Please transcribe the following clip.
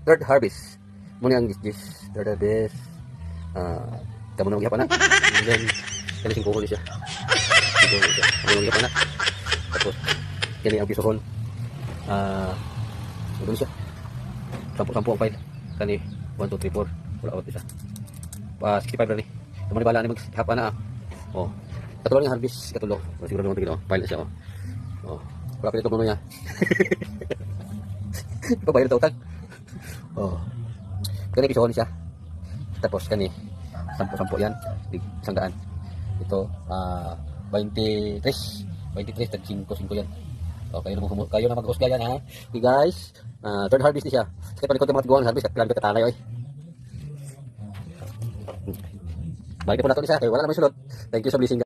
Third harvest. Muna ang gis. Third harvest. Kamu nang gihapon na. And then, kani sing kuhol siya. Kamu nang gihapon na. Tapos, kani ang gisuhon. Doon siya. Sampu ang file. Kani, 1, 2, 3, 4. Wala out isa. 65 na ni. Tama ni bala ni maghapon na. Oh. Katulo nga harvest. Katulo. Siguro naman tigil. File na siya. Oh. Wala pa ito muna niya. Ipabayar daw utang. Oh. Kani bisuhon siya. Tapos kani 10 yan, 100. Ito 23 tag 5 yan. So kayo na mag-husga yan ha. Okay guys, third harvest ni siya. Kasi palikod yung mga tiguan harvest at plan ka talay oy. Balik po nato ni siya kay wala na may sulod. Thank you sa blessing.